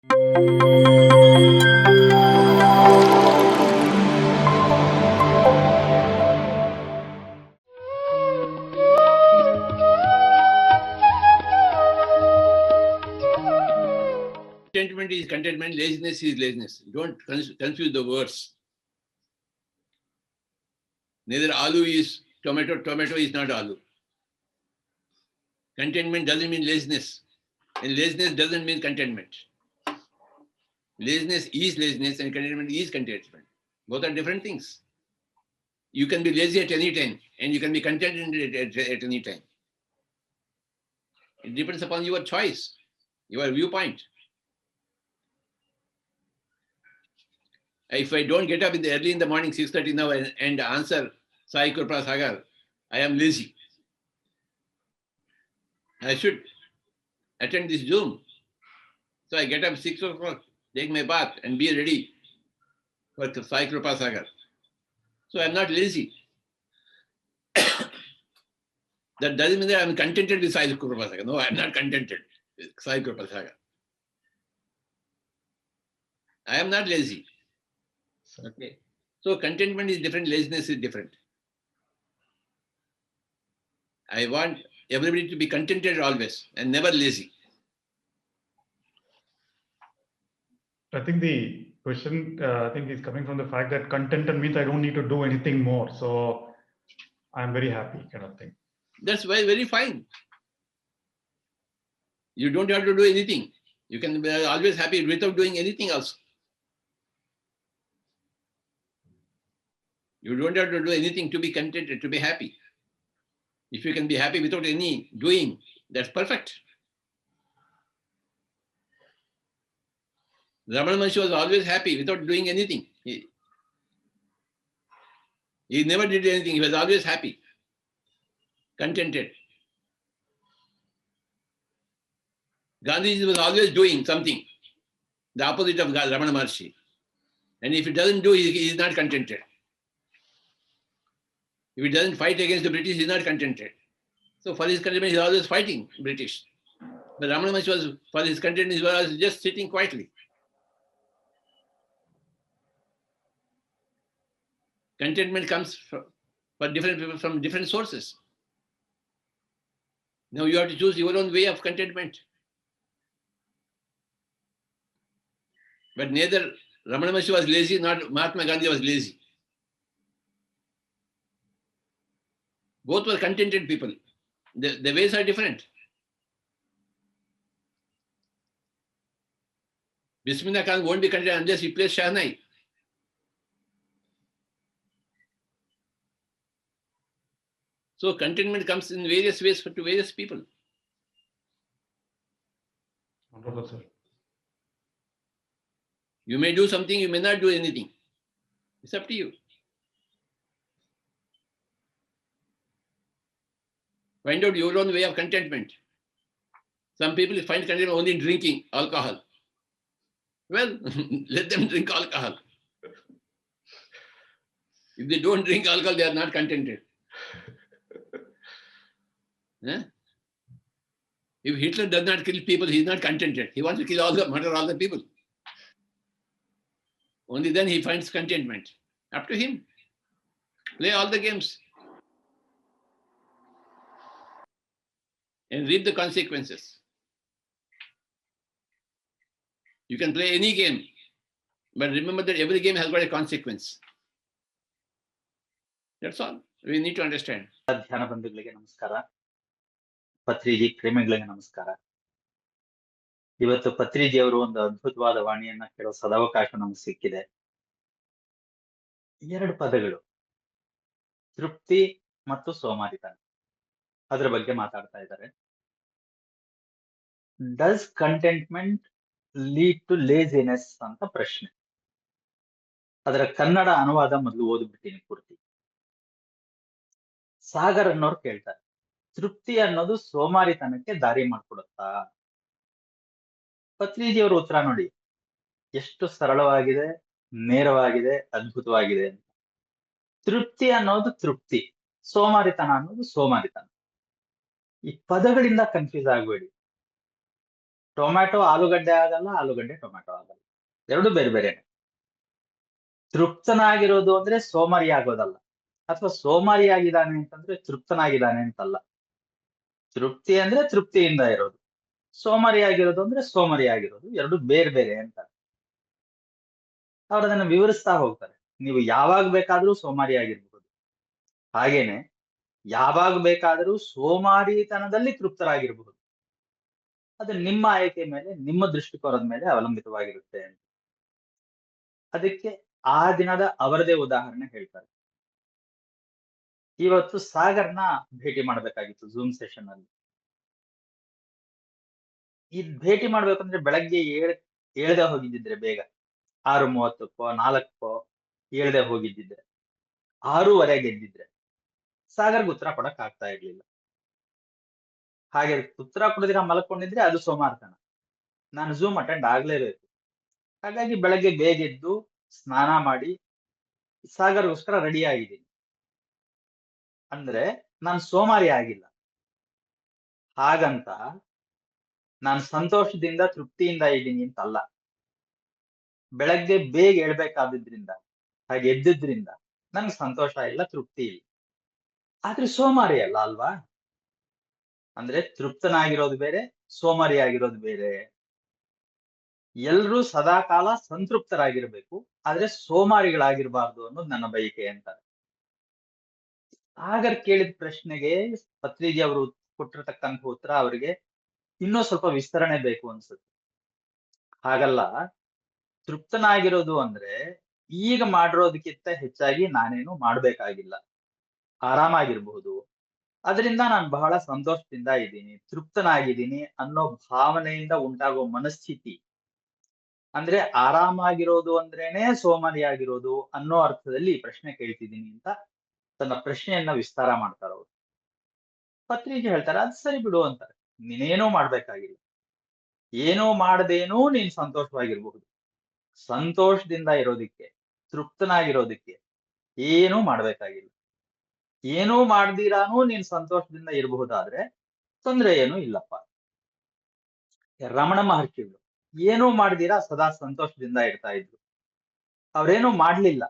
Contentment is contentment, laziness is laziness. Don't confuse the words. Neither aloo is tomato, tomato is not aloo. Contentment doesn't mean laziness, and laziness doesn't mean contentment. Laziness is laziness, and contentment is contentment. Both are different things. You can be lazy at any time, and you can be contented at any time. It depends upon your choice, your viewpoint. If I don't get up early in the morning, 6:30 now, and answer Sai Kripa Sagar, I am lazy. I should attend this Zoom. So I get up 6 o'clock, take my bath, and be ready for Sai Kripa Sagar. So I'm not lazy. That doesn't mean that I'm contented with Sai Kripa Sagar. No, I'm not contented with Sai Kripa Sagar. I am not lazy. Okay. So contentment is different, laziness is different. I want everybody to be contented always and never lazy. I think the question is coming from the fact that contented means I don't need to do anything more. So I'm very happy, kind of thing. That's very fine. You don't have to do anything. You can be always happy without doing anything else. You don't have to do anything to be contented, to be happy. If you can be happy without any doing, that's perfect. Ramana Maharshi was always happy without doing anything. He never did anything. He was always happy, contented. Gandhiji was always doing something, the opposite of Ramana Maharshi. And if he doesn't do, he is not contented. If he doesn't fight against the British, he is not contented. So for his contentment, he is always fighting British. But Ramana Maharshi was, for his contentment, he was just sitting quietly. Contentment comes for different people from different sources. Now you have to choose your own way of contentment. But neither Ramana Maharshi was lazy, nor Mahatma Gandhi was lazy. Both were contented people. The ways are different. Bismillah Khan won't be contented unless he plays Shahnai. So contentment comes in various ways to various people. Wonderful, sir. You may do something, you may not do anything. It's up to you. Find out your own way of contentment. Some people find contentment only in drinking alcohol. Well, let them drink alcohol. If they don't drink alcohol, they are not contented. If Hitler does not kill people, he is not contented. He wants to kill murder all the people. Only then he finds contentment. Up to him. Play all the games. And reap the consequences. You can play any game, but remember that every game has got a consequence. That's all. We need to understand. ಧ್ಯಾನ ಬಂಧುಗಳಿಗೆ ನಮಸ್ಕಾರ. ಪತ್ರಿಜಿ ಪ್ರೇಮಿಗಳಿಗೆ ನಮಸ್ಕಾರ. ಇವತ್ತು ಪತ್ರಿಜಿ ಅವರು ಒಂದು ಅದ್ಭುತವಾದ ವಾಣಿಯನ್ನ ಕೇಳೋ ಸದಾವಕಾಶ ನಮ್ಗೆ ಸಿಕ್ಕಿದೆ. 2 ಪದಗಳು, ತೃಪ್ತಿ ಮತ್ತು ಸೋಮಾರಿತನ, ಅದರ ಬಗ್ಗೆ ಮಾತಾಡ್ತಾ ಇದ್ದಾರೆ. Does contentment lead to laziness ಅಂತ ಪ್ರಶ್ನೆ. ಅದರ ಕನ್ನಡ ಅನುವಾದ ಮೊದಲು ಓದ್ಬಿಡ್ತೀನಿ ಪೂರ್ತಿ. ಸಾಗರ್ ಅನ್ನೋರು ಕೇಳ್ತಾರೆ, ತೃಪ್ತಿ ಅನ್ನೋದು ಸೋಮಾರಿತನಕ್ಕೆ ದಾರಿ ಮಾಡ್ಕೊಡುತ್ತಾ? ಪತ್ರಿಜಿಯವರ ಉತ್ತರ ನೋಡಿ, ಎಷ್ಟು ಸರಳವಾಗಿದೆ, ನೇರವಾಗಿದೆ, ಅದ್ಭುತವಾಗಿದೆ ಅಂತ. ತೃಪ್ತಿ ಅನ್ನೋದು ತೃಪ್ತಿ, ಸೋಮಾರಿತನ ಅನ್ನೋದು ಸೋಮಾರಿತನ. ಈ ಪದಗಳಿಂದ ಕನ್ಫ್ಯೂಸ್ ಆಗಬೇಡಿ. ಟೊಮ್ಯಾಟೊ ಆಲೂಗಡ್ಡೆ ಆಗಲ್ಲ, ಆಲೂಗಡ್ಡೆ ಟೊಮ್ಯಾಟೊ ಆಗಲ್ಲ. ಎರಡು ಬೇರೆ ಬೇರೆ. ತೃಪ್ತನಾಗಿರೋದು ಅಂದ್ರೆ ಸೋಮಾರಿ ಆಗೋದಲ್ಲ, ಅಥವಾ ಸೋಮಾರಿ ಆಗಿದ್ದಾನೆ ಅಂತಂದ್ರೆ ತೃಪ್ತನಾಗಿದ್ದಾನೆ ಅಂತಲ್ಲ. ತೃಪ್ತಿ ಅಂದ್ರೆ ತೃಪ್ತಿಯಿಂದ ಇರೋದು, ಸೋಮಾರಿ ಆಗಿರೋದು ಅಂದ್ರೆ ಸೋಮಾರಿ ಆಗಿರೋದು, ಎರಡು ಬೇರೆ ಬೇರೆ ಅಂತ ಅವ್ರು ಅದನ್ನ ವಿವರಿಸ್ತಾ ಹೋಗ್ತಾರೆ. ನೀವು ಯಾವಾಗ ಬೇಕಾದ್ರೂ ಸೋಮಾರಿ ಆಗಿರ್ಬಹುದು, ಹಾಗೇನೆ ಯಾವಾಗ ಬೇಕಾದರೂ ಸೋಮಾರಿತನದಲ್ಲಿ ತೃಪ್ತರಾಗಿರಬಹುದು. ಅದು ನಿಮ್ಮ ಆಯ್ಕೆ ಮೇಲೆ, ನಿಮ್ಮ ದೃಷ್ಟಿಕೋನದ ಮೇಲೆ ಅವಲಂಬಿತವಾಗಿರುತ್ತೆ ಅಂತ. ಅದಕ್ಕೆ ಆ ದಿನದ ಅವರದೇ ಉದಾಹರಣೆ ಹೇಳ್ತಾರೆ. ಇವತ್ತು ಸಾಗರ್ನ ಭೇಟಿ ಮಾಡ್ಬೇಕಾಗಿತ್ತು ಝೂಮ್ ಸೆಷನ್ ಅಲ್ಲಿ. ಇದ್ ಭೇಟಿ ಮಾಡ್ಬೇಕಂದ್ರೆ ಬೆಳಗ್ಗೆ ಏಳದೆ ಹೋಗಿದ್ದಿದ್ರೆ ಬೇಗ 6:30ಕ್ಕೋ 4ಕ್ಕೋ ಏಳದೆ ಹೋಗಿದ್ದಿದ್ರೆ 6:15 ಎದ್ದಿದ್ರೆ ಸಾಗರ್ಗೆ ಉತ್ತರ ಕೊಡಕ್ ಆಗ್ತಾ ಇರ್ಲಿಲ್ಲ. ಹಾಗೆ ಉತ್ತರ ಕೊಡದಿರ ಮಲ್ಕೊಂಡಿದ್ರೆ ಅದು ಸೋಮಾರ್ತನ. ನಾನು ಝೂಮ್ ಅಟೆಂಡ್ ಆಗ್ಲೇಬೇಕು. ಹಾಗಾಗಿ ಬೆಳಗ್ಗೆ ಬೇಗ ಎದ್ದು ಸ್ನಾನ ಮಾಡಿ ಸಾಗರ್ಗೋಸ್ಕರ ರೆಡಿ ಆಗಿದ್ದೀನಿ. ಅಂದ್ರೆ ನಾನು ಸೋಮಾರಿ ಆಗಿಲ್ಲ. ಹಾಗಂತ ನಾನು ಸಂತೋಷದಿಂದ ತೃಪ್ತಿಯಿಂದ ಇದ್ದೀನಿ ಅಂತಲ್ಲ. ಬೆಳಗ್ಗೆ ಬೇಗ ಹೇಳ್ಬೇಕಾದ್ರಿಂದ, ಹಾಗೆ ಎದ್ದಿದ್ರಿಂದ ನನ್ಗೆ ಸಂತೋಷ ಇಲ್ಲ, ತೃಪ್ತಿ ಇಲ್ಲ. ಆದ್ರೆ ಸೋಮಾರಿ ಅಲ್ಲ ಅಲ್ವಾ? ಅಂದ್ರೆ ತೃಪ್ತನಾಗಿರೋದು ಬೇರೆ, ಸೋಮಾರಿ ಆಗಿರೋದು ಬೇರೆ. ಎಲ್ರೂ ಸದಾಕಾಲ ಸಂತೃಪ್ತರಾಗಿರ್ಬೇಕು, ಆದ್ರೆ ಸೋಮಾರಿಗಳಾಗಿರ್ಬಾರ್ದು ಅನ್ನೋದು ನನ್ನ ಬಯಕೆ ಅಂತಾರೆ. ಸಾಗರ್ ಕೇಳಿದ ಪ್ರಶ್ನೆಗೆ ಪತ್ರಿಜಿ ಅವರು ಕೊಟ್ಟಿರ್ತಕ್ಕಂಥ ಉತ್ತರ ಅವರಿಗೆ ಇನ್ನೂ ಸ್ವಲ್ಪ ವಿಸ್ತರಣೆ ಬೇಕು ಅನ್ಸುತ್ತೆ. ಹಾಗಲ್ಲ, ತೃಪ್ತನಾಗಿರೋದು ಅಂದ್ರೆ ಈಗ ಮಾಡಿರೋದಕ್ಕಿಂತ ಹೆಚ್ಚಾಗಿ ನಾನೇನು ಮಾಡ್ಬೇಕಾಗಿಲ್ಲ, ಆರಾಮಾಗಿರ್ಬಹುದು, ಅದರಿಂದ ನಾನು ಬಹಳ ಸಂತೋಷದಿಂದ ಇದ್ದೀನಿ, ತೃಪ್ತನಾಗಿದ್ದೀನಿ ಅನ್ನೋ ಭಾವನೆಯಿಂದ ಉಂಟಾಗೋ ಮನಸ್ಥಿತಿ. ಅಂದ್ರೆ ಆರಾಮಾಗಿರೋದು ಅಂದ್ರೇನೆ ಸೋಮಾರಿಯಾಗಿರೋದು ಅನ್ನೋ ಅರ್ಥದಲ್ಲಿ ಈ ಪ್ರಶ್ನೆ ಕೇಳ್ತಿದ್ದೀನಿ ಅಂತ ತನ್ನ ಪ್ರಶ್ನೆಯನ್ನ ವಿಸ್ತಾರ ಮಾಡ್ತಾರೆ ಅವರು. ಪತ್ರಿಕೆ ಹೇಳ್ತಾರೆ, ಅದ್ ಸರಿ ಬಿಡು ಅಂತಾರೆ, ನೀನೇನೂ ಮಾಡ್ಬೇಕಾಗಿಲ್ಲ, ಏನೂ ಮಾಡದೇನೂ ನೀನ್ ಸಂತೋಷವಾಗಿರ್ಬಹುದು. ಸಂತೋಷದಿಂದ ಇರೋದಿಕ್ಕೆ, ತೃಪ್ತನಾಗಿರೋದಿಕ್ಕೆ ಏನೂ ಮಾಡ್ಬೇಕಾಗಿಲ್ಲ. ಏನೂ ಮಾಡ್ದಿರಾನು ನೀನ್ ಸಂತೋಷದಿಂದ ಇರಬಹುದಾದ್ರೆ ತೊಂದ್ರೆ ಏನೂ ಇಲ್ಲಪ್ಪ. ರಮಣ ಮಹರ್ಷಿಗಳು ಏನೂ ಮಾಡ್ದಿರಾ ಸದಾ ಸಂತೋಷದಿಂದ ಇರ್ತಾ ಇದ್ರು. ಅವ್ರೇನೂ ಮಾಡ್ಲಿಲ್ಲ,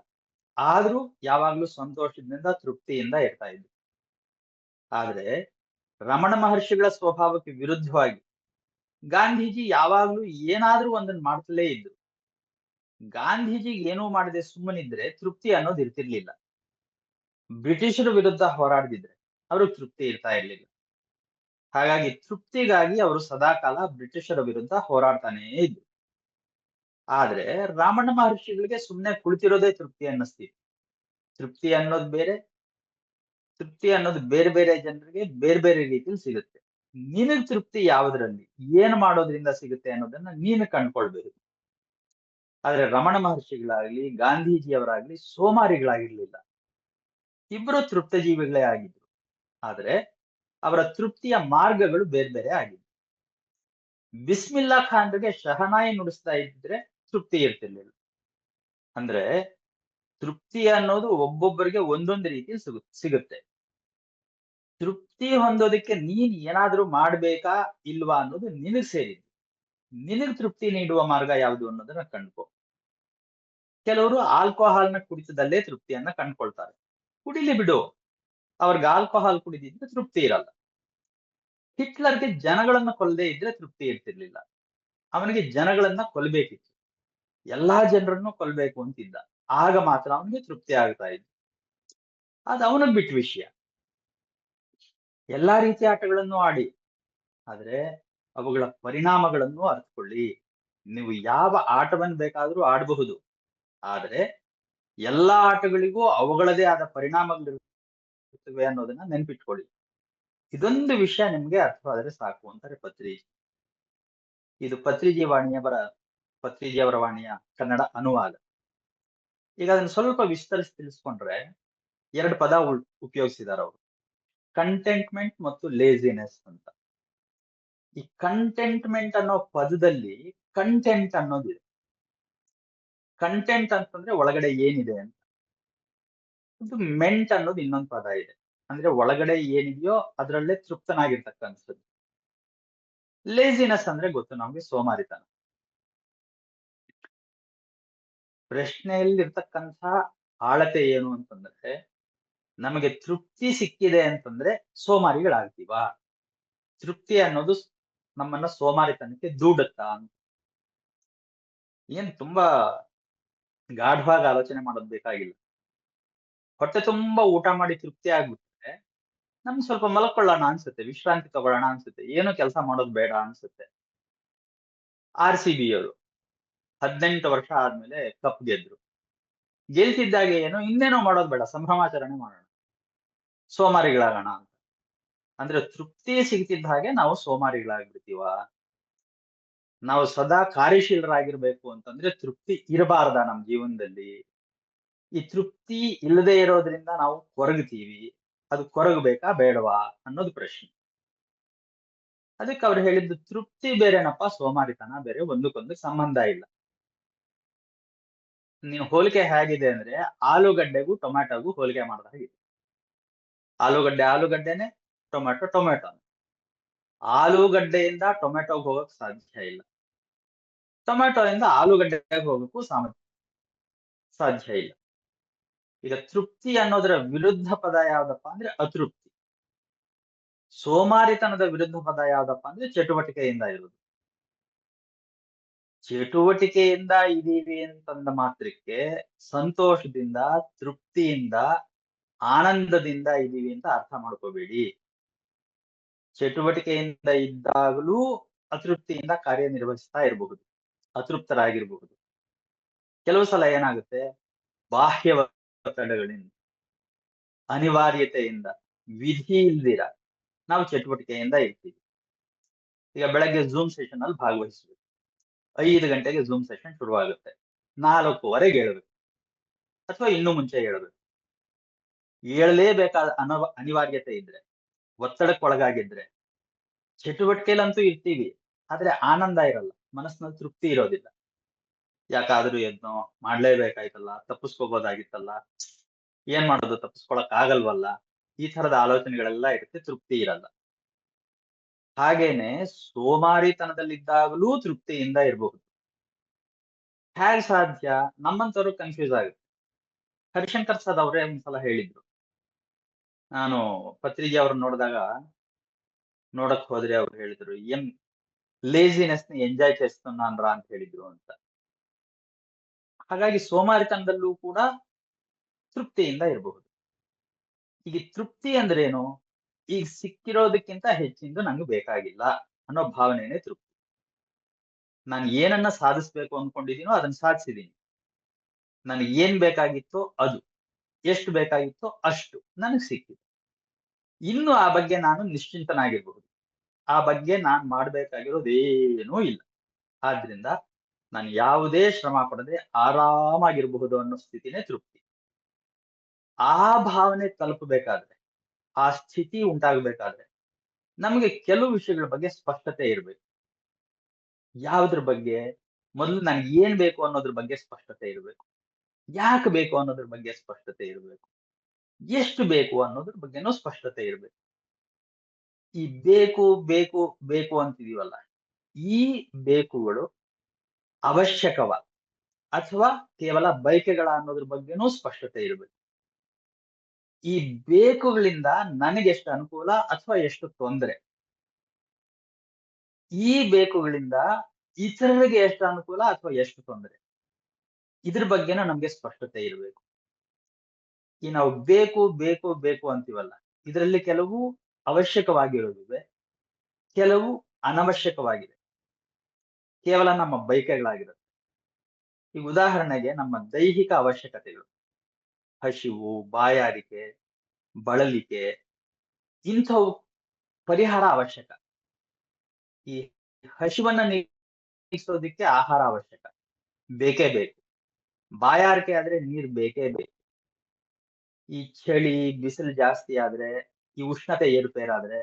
ಆದ್ರೂ ಯಾವಾಗ್ಲೂ ಸಂತೋಷದಿಂದ ತೃಪ್ತಿಯಿಂದ ಇರ್ತಾ ಇದ್ರು. ಆದ್ರೆ ರಮಣ ಮಹರ್ಷಿಗಳ ಸ್ವಭಾವಕ್ಕೆ ವಿರುದ್ಧವಾಗಿ ಗಾಂಧೀಜಿ ಯಾವಾಗ್ಲೂ ಏನಾದ್ರೂ ಒಂದನ್ನ ಮಾಡ್ತಲೇ ಇದ್ರು. ಗಾಂಧೀಜಿಗೆ ಏನೂ ಮಾಡದೆ ಸುಮ್ಮನಿದ್ರೆ ತೃಪ್ತಿ ಅನ್ನೋದು ಇರ್ತಿರ್ಲಿಲ್ಲ. ಬ್ರಿಟಿಷರ ವಿರುದ್ಧ ಹೋರಾಡ್ದಿದ್ರೆ ಅವ್ರಿಗೆ ತೃಪ್ತಿ ಇರ್ತಾ ಇರ್ಲಿಲ್ಲ. ಹಾಗಾಗಿ ತೃಪ್ತಿಗಾಗಿ ಅವರು ಸದಾಕಾಲ ಬ್ರಿಟಿಷರ ವಿರುದ್ಧ ಹೋರಾಡ್ತಾನೇ ಇದ್ರು. ಆದ್ರೆ ರಾಮಣ್ಣ ಮಹರ್ಷಿಗಳಿಗೆ ಸುಮ್ಮನೆ ಕುಳಿತಿರೋದೇ ತೃಪ್ತಿ ಅನ್ನಿಸ್ತಿತ್ತು. ತೃಪ್ತಿ ಅನ್ನೋದು ಬೇರೆ, ತೃಪ್ತಿ ಅನ್ನೋದು ಬೇರೆ ಬೇರೆ ಜನರಿಗೆ ಬೇರೆ ಬೇರೆ ರೀತಿಯಲ್ಲಿ ಸಿಗುತ್ತೆ. ನಿನಗ್ ತೃಪ್ತಿ ಯಾವುದ್ರಲ್ಲಿ, ಏನ್ ಮಾಡೋದ್ರಿಂದ ಸಿಗುತ್ತೆ ಅನ್ನೋದನ್ನ ನೀನು ಕಂಡ್ಕೊಳ್ಬೇಕು. ಆದ್ರೆ ರಮಣ ಮಹರ್ಷಿಗಳಾಗ್ಲಿ ಗಾಂಧೀಜಿಯವರಾಗ್ಲಿ ಸೋಮಾರಿಗಳಾಗಿರ್ಲಿಲ್ಲ. ಇಬ್ರು ತೃಪ್ತ ಜೀವಿಗಳೇ ಆಗಿದ್ರು. ಆದ್ರೆ ಅವರ ತೃಪ್ತಿಯ ಮಾರ್ಗಗಳು ಬೇರೆ ಬೇರೆ ಆಗಿದ್ವು. ಬಿಸ್ಮಿಲ್ಲಾ ಖಾನ್ರಿಗೆ ಶಹನಾಯಿ ನುಡಿಸ್ತಾ ಇದ್ರೆ ತೃಪ್ತಿ ಇರ್ತಿರ್ಲಿಲ್ಲ. ಅಂದ್ರೆ ತೃಪ್ತಿ ಅನ್ನೋದು ಒಬ್ಬೊಬ್ಬರಿಗೆ ಒಂದೊಂದು ರೀತಿಯಲ್ಲಿ ಸಿಗುತ್ತೆ. ತೃಪ್ತಿ ಹೊಂದೋದಕ್ಕೆ ನೀನ್ ಏನಾದ್ರೂ ಮಾಡ್ಬೇಕಾ ಇಲ್ವಾ ಅನ್ನೋದು ನಿನಗ್ ಸೇರಿದ್ದು. ನಿನಗ್ ತೃಪ್ತಿ ನೀಡುವ ಮಾರ್ಗ ಯಾವುದು ಅನ್ನೋದನ್ನ ಕಂಡ್ಕೊ. ಕೆಲವರು ಆಲ್ಕೋಹಾಲ್ನ ಕುಡಿತದಲ್ಲೇ ತೃಪ್ತಿಯನ್ನ ಕಂಡ್ಕೊಳ್ತಾರೆ. ಕುಡಿಲಿ ಬಿಡು, ಅವ್ರಿಗೆ ಆಲ್ಕೋಹಾಲ್ ಕುಡಿದಿದ್ರೆ ತೃಪ್ತಿ ಇರಲ್ಲ. ಹಿಟ್ಲರ್ಗೆ ಜನಗಳನ್ನ ಕೊಲ್ಲದೆ ಇದ್ರೆ ತೃಪ್ತಿ ಇರ್ತಿರ್ಲಿಲ್ಲ. ಅವನಿಗೆ ಜನಗಳನ್ನ ಕೊಲ್ಬೇಕಿತ್ತು, ಎಲ್ಲಾ ಜನರನ್ನು ಕೊಲ್ಬೇಕು ಅಂತಿದ್ದ. ಆಗ ಮಾತ್ರ ಅವನಿಗೆ ತೃಪ್ತಿ ಆಗ್ತಾ ಇತ್ತು. ಅದು ಅವನಿಗೆ ಬಿಟ್ಟ ವಿಷಯ. ಎಲ್ಲಾ ರೀತಿಯ ಆಟಗಳನ್ನು ಆಡಿ, ಆದ್ರೆ ಅವುಗಳ ಪರಿಣಾಮಗಳನ್ನು ಅರ್ಥಕೊಳ್ಳಿ. ನೀವು ಯಾವ ಆಟವನ್ನು ಬೇಕಾದ್ರೂ ಆಡಬಹುದು, ಆದ್ರೆ ಎಲ್ಲಾ ಆಟಗಳಿಗೂ ಅವುಗಳದೇ ಆದ ಪರಿಣಾಮಗಳಿರುತ್ತವೆ ಅನ್ನೋದನ್ನ ನೆನ್ಪಿಟ್ಕೊಳ್ಳಿ. ಇದೊಂದು ವಿಷಯ ನಿಮ್ಗೆ ಅರ್ಥವಾದ್ರೆ ಸಾಕು ಅಂತಾರೆ ಪತ್ರಿಜಿ. ಇದು ಪತ್ರಿಜಿಯವರ ವಾಣಿಯ ಕನ್ನಡ ಅನುವಾದ. ಈಗ ಅದನ್ನ ಸ್ವಲ್ಪ ವಿಸ್ತರಿಸಿ ತಿಳಿಸ್ಕೊಂಡ್ರೆ 2 ಪದ ಉಪಯೋಗಿಸಿದಾರೆ ಅವರು, ಕಂಟೆಂಟ್ಮೆಂಟ್ ಮತ್ತು ಲೇಜಿನೆಸ್ ಅಂತ. ಈ ಕಂಟೆಂಟ್ಮೆಂಟ್ ಅನ್ನೋ ಪದದಲ್ಲಿ ಕಂಟೆಂಟ್ ಅನ್ನೋದಿದೆ. ಕಂಟೆಂಟ್ ಅಂತಂದ್ರೆ ಒಳಗಡೆ ಏನಿದೆ ಅಂತ. ಇದು ಮೆಂಟ್ ಅನ್ನೋದು ಇನ್ನೊಂದು ಪದ ಇದೆ, ಅಂದ್ರೆ ಒಳಗಡೆ ಏನಿದೆಯೋ ಅದರಲ್ಲೇ ತೃಪ್ತನಾಗಿರ್ತಕ್ಕಂಥದ್ದು. ಲೇಸಿನೆಸ್ ಅಂದ್ರೆ ಗೊತ್ತು ನಮ್ಗೆ, ಸೋಮಾರಿತನ. ಪ್ರಶ್ನೆಯಲ್ಲಿರ್ತಕ್ಕಂಥ ಆಳತೆ ಏನು ಅಂತಂದ್ರೆ, ನಮಗೆ ತೃಪ್ತಿ ಸಿಕ್ಕಿದೆ ಅಂತಂದ್ರೆ ಸೋಮಾರಿಗಳಾಗ್ತೀವಾ? ತೃಪ್ತಿ ಅನ್ನೋದು ನಮ್ಮನ್ನ ಸೋಮಾರಿತನಕ್ಕೆ ದೂಡುತ್ತಾ ಅಂತ. ಏನ್ ತುಂಬಾ ಗಾಢವಾಗಿ ಆಲೋಚನೆ ಮಾಡೋದ್ ಬೇಕಾಗಿಲ್ಲ. ಹೊಟ್ಟೆ ತುಂಬಾ ಊಟ ಮಾಡಿ ತೃಪ್ತಿ ಆಗ್ಬಿಟ್ರೆ ನಮ್ಗೆ ಸ್ವಲ್ಪ ಮಲ್ಕೊಳ್ಳೋಣ ಅನ್ಸುತ್ತೆ, ವಿಶ್ರಾಂತಿ ತಗೊಳ್ಳೋಣ ಅನ್ಸುತ್ತೆ, ಏನು ಕೆಲಸ ಮಾಡೋದು ಬೇಡ ಅನ್ಸುತ್ತೆ. RCB ಅವರು 18 ವರ್ಷ ಆದ್ಮೇಲೆ ಕಪ್ ಗೆದ್ರು. ಗೆಲ್ತಿದ್ದಾಗೆ ಏನು ಇನ್ನೇನೋ ಮಾಡೋದು ಬೇಡ, ಸಂಭ್ರಮಾಚರಣೆ ಮಾಡೋಣ, ಸೋಮಾರಿಗಳಾಗೋಣ ಅಂತ. ಅಂದ್ರೆ ತೃಪ್ತಿ ಸಿಗ್ತಿದ್ದ ಹಾಗೆ ನಾವು ಸೋಮಾರಿಗಳಾಗ್ಬಿಡ್ತೀವ? ನಾವು ಸದಾ ಕಾರ್ಯಶೀಲರಾಗಿರ್ಬೇಕು ಅಂತಂದ್ರೆ ತೃಪ್ತಿ ಇರಬಾರ್ದ ನಮ್ ಜೀವನದಲ್ಲಿ? ಈ ತೃಪ್ತಿ ಇಲ್ಲದೆ ಇರೋದ್ರಿಂದ ನಾವು ಕೊರಗ್ತೀವಿ, ಅದು ಕೊರಗಬೇಕಾ ಬೇಡವಾ ಅನ್ನೋದು ಪ್ರಶ್ನೆ. ಅದಕ್ಕೆ ಅವ್ರು ಹೇಳಿದ್ದು ತೃಪ್ತಿ ಬೇರೆನಪ್ಪ, ಸೋಮಾರಿತನ ಬೇರೆ, ಒಂದಕ್ಕೊಂದು ಸಂಬಂಧ ಇಲ್ಲ. ನೀನು ಹೋಲಿಕೆ ಹೇಗಿದೆ ಅಂದ್ರೆ ಆಲೂಗಡ್ಡೆಗೂ ಟೊಮ್ಯಾಟೋಗೂ ಹೋಲಿಕೆ ಮಾಡಿದ ಹಾಗಿದೆ. ಆಲೂಗಡ್ಡೆನೆ, ಟೊಮ್ಯಾಟೋನೆ. ಆಲೂಗಡ್ಡೆಯಿಂದ ಟೊಮ್ಯಾಟೋಗೆ ಹೋಗಕ್ ಸಾಧ್ಯ ಇಲ್ಲ, ಟೊಮ್ಯಾಟೋಯಿಂದ ಆಲೂಗಡ್ಡೆಗೆ ಹೋಗಕ್ಕೂ ಸಾಧ್ಯ ಇಲ್ಲ. ಈಗ ತೃಪ್ತಿ ಅನ್ನೋದರ ವಿರುದ್ಧ ಪದ ಯಾವ್ದಪ್ಪ ಅಂದ್ರೆ ಅತೃಪ್ತಿ. ಸೋಮಾರಿತನದ ವಿರುದ್ಧ ಪದ ಯಾವ್ದಪ್ಪ ಅಂದ್ರೆ ಚಟುವಟಿಕೆಯಿಂದ ಇರುವುದು. ಚಟುವಟಿಕೆಯಿಂದ ಇದೀವಿ ಅಂತಂದ ಮಾತ್ರಕ್ಕೆ ಸಂತೋಷದಿಂದ, ತೃಪ್ತಿಯಿಂದ, ಆನಂದದಿಂದ ಇದೀವಿ ಅಂತ ಅರ್ಥ ಮಾಡ್ಕೋಬೇಡಿ. ಚಟುವಟಿಕೆಯಿಂದ ಇದ್ದಾಗಲೂ ಅತೃಪ್ತಿಯಿಂದ ಕಾರ್ಯನಿರ್ವಹಿಸ್ತಾ ಇರಬಹುದು, ಅತೃಪ್ತರಾಗಿರ್ಬಹುದು. ಕೆಲವು ಸಲ ಏನಾಗುತ್ತೆ, ಬಾಹ್ಯ ಒತ್ತಡಗಳಿಂದ, ಅನಿವಾರ್ಯತೆಯಿಂದ, ವಿಧಿ ಇಲ್ದಿರ ನಾವು ಚಟುವಟಿಕೆಯಿಂದ ಇರ್ತೀವಿ. ಈಗ ಬೆಳಗ್ಗೆ ಝೂಮ್ ಸೆಷನ್ ಅಲ್ಲಿ ಭಾಗವಹಿಸ್ಬೇಕು, 5 ಗಂಟೆಗೆ ಝೂಮ್ ಸೆಷನ್ ಶುರುವಾಗುತ್ತೆ, 4:15 ಹೇಳ್ಬೇಕು ಅಥವಾ ಇನ್ನೂ ಮುಂಚೆ ಹೇಳ್ಬೇಕು. ಹೇಳಲೇಬೇಕಾದ ಅನಿವಾರ್ಯತೆ ಇದ್ರೆ, ಒತ್ತಡಕ್ಕೊಳಗಾಗಿದ್ರೆ, ಚಟುವಟಿಕೆಲಂತೂ ಇರ್ತೀವಿ, ಆದ್ರೆ ಆನಂದ ಇರಲ್ಲ, ಮನಸ್ಸಿನಲ್ಲಿ ತೃಪ್ತಿ ಇರೋದಿಲ್ಲ. ಯಾಕಾದ್ರೂ ಎದ್ನೋ, ಮಾಡ್ಲೇಬೇಕಾಯ್ತಲ್ಲ, ತಪ್ಪಿಸ್ಕೋಬೋದಾಗಿತ್ತಲ್ಲ, ಏನ್ ಮಾಡೋದು, ತಪ್ಪಿಸ್ಕೊಳಕ್ ಆಗಲ್ವಲ್ಲ, ಈ ತರದ ಆಲೋಚನೆಗಳೆಲ್ಲ ಇರುತ್ತೆ, ತೃಪ್ತಿ ಇರಲ್ಲ. ಹಾಗೇನೆ ಸೋಮಾರಿತನದಲ್ಲಿದ್ದಾಗಲೂ ತೃಪ್ತಿಯಿಂದ ಇರಬಹುದು. ಹೇಗ್ ಸಾಧ್ಯ? ನಮ್ಮಂತವ್ರು ಕನ್ಫ್ಯೂಸ್ ಆಗುತ್ತೆ. ಹರಿಶಂಕರ್ ಸರ್ ಅವರೇ ಒಂದ್ಸಲ ಹೇಳಿದ್ರು, ನಾನು ಪತ್ರಿಕೆ ಅವ್ರನ್ನ ನೋಡಕ್ ಹೋದ್ರೆ ಅವ್ರು ಹೇಳಿದ್ರು, ಏನ್ ಲೇಸಿನೆಸ್ ని ಎಂಜಾಯ್ చేస్తున్నాನ್ರಾ ಅಂತ ಹೇಳಿದ್ರು ಅಂತ. ಹಾಗಾಗಿ ಸೋಮಾರಿತನದಲ್ಲೂ ಕೂಡ ತೃಪ್ತಿಯಿಂದ ಇರಬಹುದು. ಈಗ ತೃಪ್ತಿ ಅಂದ್ರೇನು? ಈಗ ಸಿಕ್ಕಿರೋದಕ್ಕಿಂತ ಹೆಚ್ಚಿಂದು ನಂಗೆ ಬೇಕಾಗಿಲ್ಲ ಅನ್ನೋ ಭಾವನೆನೇ ತೃಪ್ತಿ. ನಾನು ಏನನ್ನ ಸಾಧಿಸ್ಬೇಕು ಅನ್ಕೊಂಡಿದೀನೋ ಅದನ್ನ ಸಾಧಿಸಿದೀನಿ, ನನಗೆ ಏನ್ ಬೇಕಾಗಿತ್ತೋ ಅದು, ಎಷ್ಟು ಬೇಕಾಗಿತ್ತೋ ಅಷ್ಟು ನನಗೆ ಸಿಕ್ಕಿದೆ. ಇನ್ನು ಆ ಬಗ್ಗೆ ನಾನು ನಿಶ್ಚಿಂತನಾಗಿರ್ಬಹುದು, ಆ ಬಗ್ಗೆ ನಾನ್ ಮಾಡ್ಬೇಕಾಗಿರೋದೇನೂ ಇಲ್ಲ. ಆದ್ರಿಂದ ನಾನು ಯಾವುದೇ ಶ್ರಮ ಪಡದೆ ಆರಾಮಾಗಿರಬಹುದು ಅನ್ನೋ ಸ್ಥಿತಿನೇ ತೃಪ್ತಿ. ಆ ಭಾವನೆ ತಲುಪಬೇಕಾದ್ರೆ, ಆ ಸ್ಥಿತಿ ಉಂಟಾಗಬೇಕಾದ್ರೆ ನಮಗೆ ಕೆಲವು ವಿಷಯಗಳ ಬಗ್ಗೆ ಸ್ಪಷ್ಟತೆ ಇರಬೇಕು. ಯಾವುದ್ರ ಬಗ್ಗೆ? ಮೊದಲು ನನಗೆ ಏನ್ ಬೇಕು ಅನ್ನೋದ್ರ ಬಗ್ಗೆ ಸ್ಪಷ್ಟತೆ ಇರಬೇಕು, ಯಾಕೆ ಬೇಕು ಅನ್ನೋದ್ರ ಬಗ್ಗೆ ಸ್ಪಷ್ಟತೆ ಇರಬೇಕು, ಎಷ್ಟು ಬೇಕು ಅನ್ನೋದ್ರ ಬಗ್ಗೆನೂ ಸ್ಪಷ್ಟತೆ ಇರಬೇಕು. ಈ ಬೇಕು ಬೇಕು ಬೇಕು ಅಂತಿದೀವಲ್ಲ, ಈ ಬೇಕುಗಳು ಅವಶ್ಯಕವ ಅಥವಾ ಕೇವಲ ಬಯಕೆಗಳ ಅನ್ನೋದ್ರ ಬಗ್ಗೆನೂ ಸ್ಪಷ್ಟತೆ ಇರಬೇಕು. ಈ ಬೇಕುಗಳಿಂದ ನನಗೆ ಎಷ್ಟು ಅನುಕೂಲ ಅಥವಾ ಎಷ್ಟು ತೊಂದರೆ, ಈ ಬೇಕುಗಳಿಂದ ಇತರರಿಗೆ ಎಷ್ಟು ಅನುಕೂಲ ಅಥವಾ ಎಷ್ಟು ತೊಂದರೆ, ಇದ್ರ ಬಗ್ಗೆನೂ ನಮ್ಗೆ ಸ್ಪಷ್ಟತೆ ಇರಬೇಕು. ಈ ನಾವು ಬೇಕು ಬೇಕು ಬೇಕು ಅಂತೀವಲ್ಲ, ಇದರಲ್ಲಿ ಕೆಲವು ಅವಶ್ಯಕವಾಗಿರೋದಿವೆ, ಕೆಲವು ಅನವಶ್ಯಕವಾಗಿದೆ, ಕೇವಲ ನಮ್ಮ ಬಯಕೆಗಳಾಗಿರುತ್ತೆ. ಈಗ ಉದಾಹರಣೆಗೆ ನಮ್ಮ ದೈಹಿಕ ಅವಶ್ಯಕತೆಗಳು, ಹಸಿವು, ಬಾಯಾರಿಕೆ, ಬಳಲಿಕೆ, ಇಂಥವು ಪರಿಹಾರ ಅವಶ್ಯಕ. ಈ ಹಸಿವನ್ನ ನೀಗಿಸೋದಿಕ್ಕೆ ಆಹಾರ ಅವಶ್ಯಕ, ಬೇಕೇ ಬೇಕು. ಬಾಯಾರಿಕೆ ಆದ್ರೆ ನೀರ್ ಬೇಕೇ ಬೇಕು. ಈ ಚಳಿ ಬಿಸಿಲು ಜಾಸ್ತಿ ಆದ್ರೆ, ಈ ಉಷ್ಣತೆ ಏರುಪೇರಾದ್ರೆ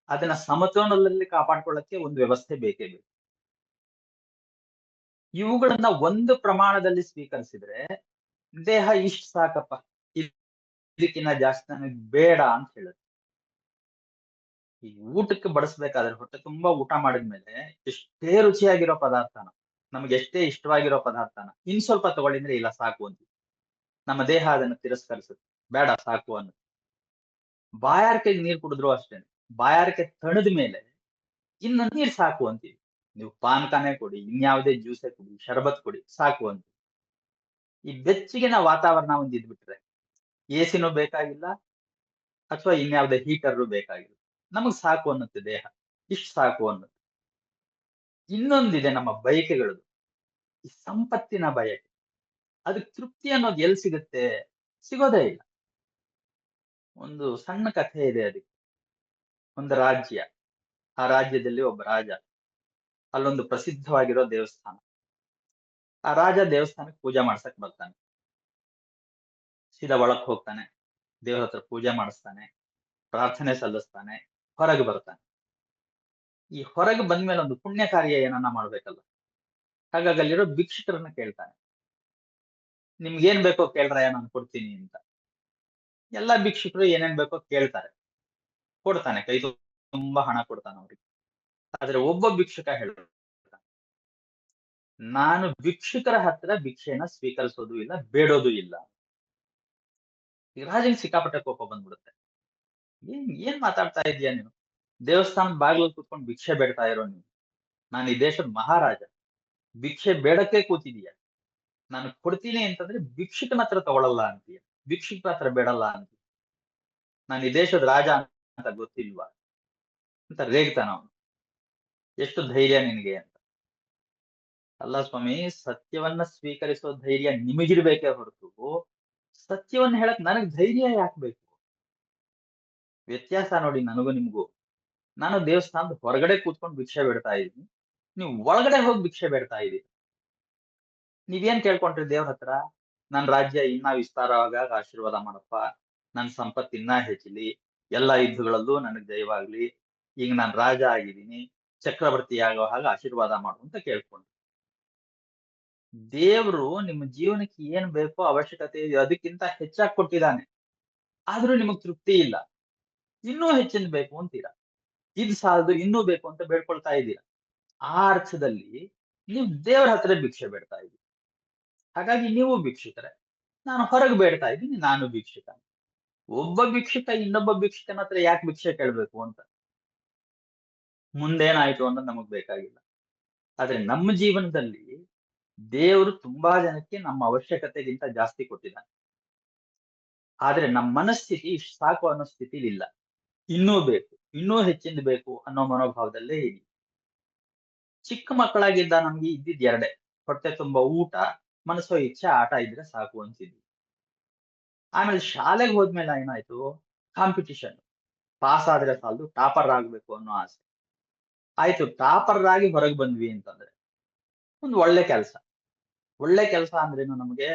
ಅದನ್ನ ಸಮತೋಲನದಲ್ಲಿ ಕಾಪಾಡ್ಕೊಳ್ಳಕ್ಕೆ ಒಂದು ವ್ಯವಸ್ಥೆ ಬೇಕೇ ಬೇಕು. ಇವುಗಳನ್ನ ಒಂದು ಪ್ರಮಾಣದಲ್ಲಿ ಸ್ವೀಕರಿಸಿದ್ರೆ ದೇಹ ಇಷ್ಟ ಸಾಕಪ್ಪ, ಇದಕ್ಕಿನ್ನ ಜಾಸ್ತಿ ನನಗೆ ಬೇಡ ಅಂತ ಹೇಳುತ್ತೆ. ಈ ಊಟಕ್ಕೆ ಬಡಿಸ್ಬೇಕಾದ್ರೆ ಹೊಟ್ಟೆ ತುಂಬಾ ಊಟ ಮಾಡಿದ್ಮೇಲೆ ಎಷ್ಟೇ ರುಚಿಯಾಗಿರೋ ಪದಾರ್ಥನ, ನಮ್ಗೆ ಎಷ್ಟೇ ಇಷ್ಟವಾಗಿರೋ ಪದಾರ್ಥನ ಇನ್ ಸ್ವಲ್ಪ ತಗೊಳ್ಳಿದ್ರೆ ಇಲ್ಲ ಸಾಕು ಅಂತೀವಿ. ನಮ್ಮ ದೇಹ ಅದನ್ನು ತಿರಸ್ಕರಿಸುತ್ತೆ, ಬೇಡ ಸಾಕು ಅನ್ನೋದು. ಬಾಯಾರಿಕೆಗೆ ನೀರ್ ಕುಡಿದ್ರು ಅಷ್ಟೇನೆ, ಬಾಯಾರಿಕೆ ತಣದ ಮೇಲೆ ಇನ್ನು ನೀರ್ ಸಾಕು ಅಂತೀವಿ. ನೀವು ಪಾನಕನೇ ಕೊಡಿ, ಇನ್ಯಾವುದೇ ಜ್ಯೂಸೇ ಕೊಡಿ, ಶರಬತ್ ಕೊಡಿ, ಸಾಕು ಅಂತ. ಈ ಬೆಚ್ಚಗಿನ ವಾತಾವರಣ ಒಂದ್ ಇದ್ಬಿಟ್ರೆ ಎಸಿನೂ ಬೇಕಾಗಿಲ್ಲ ಅಥವಾ ಇನ್ಯಾವುದೇ ಹೀಟರ್ ಬೇಕಾಗಿಲ್ಲ, ನಮಗ್ ಸಾಕು ಅನ್ನುತ್ತೆ ದೇಹ, ಇಷ್ಟು ಸಾಕು ಅನ್ನುತ್ತೆ. ಇನ್ನೊಂದಿದೆ ನಮ್ಮ ಬಯಕೆಗಳದು, ಈ ಸಂಪತ್ತಿನ ಬಯಕೆ. ಅದಕ್ಕೆ ತೃಪ್ತಿ ಅನ್ನೋದು ಎಲ್ಲಿ ಸಿಗುತ್ತೆ? ಸಿಗೋದೇ ಇಲ್ಲ. ಒಂದು ಸಣ್ಣ ಕಥೆ ಇದೆ ಅದಕ್ಕೆ. ಒಂದು ರಾಜ್ಯ, ಆ ರಾಜ್ಯದಲ್ಲಿ ಒಬ್ಬ ರಾಜ, ಅಲ್ಲೊಂದು ಪ್ರಸಿದ್ಧವಾಗಿರೋ ದೇವಸ್ಥಾನ. ಆ ರಾಜ ದೇವಸ್ಥಾನಕ್ಕೆ ಪೂಜೆ ಮಾಡ್ಸಕ್ ಬರ್ತಾನೆ. ಸೀದಾ ಒಳಕ್ ಹೋಗ್ತಾನೆ, ದೇವ್ರ ಹತ್ರ ಪೂಜೆ ಮಾಡಿಸ್ತಾನೆ, ಪ್ರಾರ್ಥನೆ ಸಲ್ಲಿಸ್ತಾನೆ, ಹೊರಗೆ ಬರ್ತಾನೆ. ಈ ಹೊರಗೆ ಬಂದ್ಮೇಲೆ ಒಂದು ಪುಣ್ಯ ಕಾರ್ಯ ಏನನ್ನ ಮಾಡ್ಬೇಕಲ್ಲ. ಹಾಗಾಗಿ ಅಲ್ಲಿರೋ ಭಿಕ್ಷುಕರನ್ನ ಕೇಳ್ತಾನೆ, ನಿಮ್ಗೇನ್ ಬೇಕೋ ಕೇಳ್ರಯ್ಯ ನಾನು ಕೊಡ್ತೀನಿ ಅಂತ. ಎಲ್ಲಾ ಭಿಕ್ಷುಕರು ಏನೇನ್ ಬೇಕೋ ಕೇಳ್ತಾರೆ, ಕೊಡ್ತಾನೆ, ಕೈ ತುಂಬಾ ಹಣ ಕೊಡ್ತಾನೆ ಅವ್ರಿಗೆ. ಆದ್ರೆ ಒಬ್ಬ ಭಿಕ್ಷುಕ ಹೇಳ್ತಾನೆ, ನಾನು ಭಿಕ್ಷುಕರ ಹತ್ರ ಭಿಕ್ಷೆನ ಸ್ವೀಕರಿಸೋದು ಇಲ್ಲ, ಬೇಡೋದು ಇಲ್ಲ. ಈಗ ರಾಜನ್ ಸಿಕ್ಕಾಪಟ್ಟೆ ಕೋಪ ಬಂದ್ಬಿಡುತ್ತೆ. ಏನ್ ಮಾತಾಡ್ತಾ ಇದೀಯ ನೀನು? ದೇವಸ್ಥಾನದ ಬಾಗಿಲಲ್ಲಿ ಕೂತ್ಕೊಂಡು ಭಿಕ್ಷೆ ಬೇಡ್ತಾ ಇರೋ ನೀನು, ನಾನು ಈ ದೇಶದ ಮಹಾರಾಜ, ಭಿಕ್ಷೆ ಬೇಡಕ್ಕೆ ಕೂತಿದೀಯ. ನಾನು ಕೊಡ್ತೀನಿ ಅಂತಂದ್ರೆ ಭಿಕ್ಷುಕನ ಹತ್ರ ತಗೊಳಲ್ಲ ಅಂತೀಯ, ಭಿಕ್ಷುಕನ ಹತ್ರ ಬೇಡಲ್ಲ ಅಂತೀಯ. ನಾನು ಈ ದೇಶದ ರಾಜ ಅಂತ ಗೊತ್ತಿಲ್ವಾ ಅಂತ ರೇಗ್ತಾನ ಅವನು. ಎಷ್ಟು ಧೈರ್ಯ ನಿನಗೆ ಅಂತ. ಅಲ್ಲ ಸ್ವಾಮಿ, ಸತ್ಯವನ್ನ ಸ್ವೀಕರಿಸೋ ಧೈರ್ಯ ನಿಮಗಿರ್ಬೇಕೇ ಹೊರತು ಸತ್ಯವನ್ನ ಹೇಳಕ್ ನನಗ್ ಧೈರ್ಯ ಯಾಕೆ ಬೇಕು? ವ್ಯತ್ಯಾಸ ನೋಡಿ ನನಗೂ ನಿಮ್ಗೂ. ನಾನು ದೇವಸ್ಥಾನದ ಹೊರಗಡೆ ಕೂತ್ಕೊಂಡು ಭಿಕ್ಷೆ ಬೇಡ್ತಾ ಇದ್ದೀನಿ, ನೀವು ಒಳಗಡೆ ಹೋಗಿ ಭಿಕ್ಷೆ ಬೇಡ್ತಾ ಇದ್ದೀರಿ. ನೀವೇನ್ ಕೇಳ್ಕೊಂಡ್ರಿ ದೇವ್ರ ಹತ್ರ? ನನ್ ರಾಜ್ಯ ಇನ್ನ ವಿಸ್ತಾರವಾಗ ಆಶೀರ್ವಾದ ಮಾಡಪ್ಪ, ನನ್ ಸಂಪತ್ತು ಇನ್ನ ಹೆಚ್ಚಲಿ, ಎಲ್ಲಾ ಯುದ್ಧಗಳಲ್ಲೂ ನನಗ್ ಜಯವಾಗ್ಲಿ, ಈಗ ನಾನ್ ರಾಜ ಆಗಿದ್ದೀನಿ, ಚಕ್ರವರ್ತಿ ಆಗೋ ಹಾಗೆ ಆಶೀರ್ವಾದ ಮಾಡು ಅಂತ ಕೇಳ್ಕೊಂಡ್ರಿ. ದೇವ್ರು ನಿಮ್ಮ ಜೀವನಕ್ಕೆ ಏನ್ ಬೇಕೋ ಅವಶ್ಯಕತೆ ಇದೆ ಅದಕ್ಕಿಂತ ಹೆಚ್ಚಾಗಿ ಕೊಟ್ಟಿದ್ದಾನೆ, ಆದ್ರೂ ನಿಮಗ್ ತೃಪ್ತಿ ಇಲ್ಲ, ಇನ್ನೂ ಹೆಚ್ಚಿನ ಬೇಕು ಅಂತೀರಾ. ಇದ್ ಸಾಲದು ಇನ್ನೂ ಬೇಕು ಅಂತ ಬೇಡ್ಕೊಳ್ತಾ ಇದ್ದೀರಾ. ಆ ಅರ್ಥದಲ್ಲಿ ನೀವು ದೇವರ ಹತ್ರ ಭಿಕ್ಷೆ ಬೇಡ್ತಾ ಇದ್ದೀರಿ. ಹಾಗಾಗಿ ನೀವು ಭಿಕ್ಷುಕರೇ, ನಾನು ಹೊರಗೆ ಬೇಡ್ತಾ ಇದ್ದೀನಿ, ನಾನು ಭಿಕ್ಷುಕ. ಒಬ್ಬ ಭಿಕ್ಷುಕ ಇನ್ನೊಬ್ಬ ಭಿಕ್ಷುಕನ ಹತ್ರ ಯಾಕೆ ಭಿಕ್ಷೆ ಕೇಳ್ಬೇಕು ಅಂತ ಮುಂದೇನಾಯ್ತು ಅನ್ನೋದು ನಮಗ್ ಬೇಕಾಗಿಲ್ಲ. ಆದ್ರೆ ನಮ್ಮ ಜೀವನದಲ್ಲಿ ದೇವರು ತುಂಬಾ ಜನಕ್ಕೆ ನಮ್ಮ ಅವಶ್ಯಕತೆಗಿಂತ ಜಾಸ್ತಿ ಕೊಟ್ಟಿದ್ದಾನೆ. ಆದ್ರೆ ನಮ್ಮ ಮನಸ್ಥಿತಿ ಇಷ್ಟು ಸಾಕು ಅನ್ನೋ ಸ್ಥಿತಿಲಿ ಇಲ್ಲ, ಇನ್ನೂ ಬೇಕು, ಇನ್ನೂ ಹೆಚ್ಚಿಂದ ಬೇಕು ಅನ್ನೋ ಮನೋಭಾವದಲ್ಲೇ ಇದೆ. ಚಿಕ್ಕ ಮಕ್ಕಳಾಗಿದ್ದ ನಮ್ಗೆ ಇದ್ದಿದ್ ಎರಡೇ, ಹೊಟ್ಟೆ ತುಂಬಾ ಊಟ, ಮನಸ್ಸೋ ಇಚ್ಛೆ, ಆಟ ಇದ್ರೆ ಸಾಕು ಅಂತಿದ್ವಿ. ಆಮೇಲೆ ಶಾಲೆಗೆ ಹೋದ್ಮೇಲೆ ಏನಾಯ್ತು? ಕಾಂಪಿಟಿಷನ್. ಪಾಸ್ ಆದ್ರೆ ಸಾಲದು, ಟಾಪರ್ ಆಗ್ಬೇಕು ಅನ್ನೋ ಆಸೆ. ಆಯ್ತು, ಟಾಪರ್ ಆಗಿ ಹೊರಗೆ ಬಂದ್ವಿ ಅಂತಂದ್ರೆ ಒಂದು ಒಳ್ಳೆ ಕೆಲಸ. ಒಳ್ಳೆ ಕೆಲಸ ಅಂದ್ರೇನು? ನಮಗೆ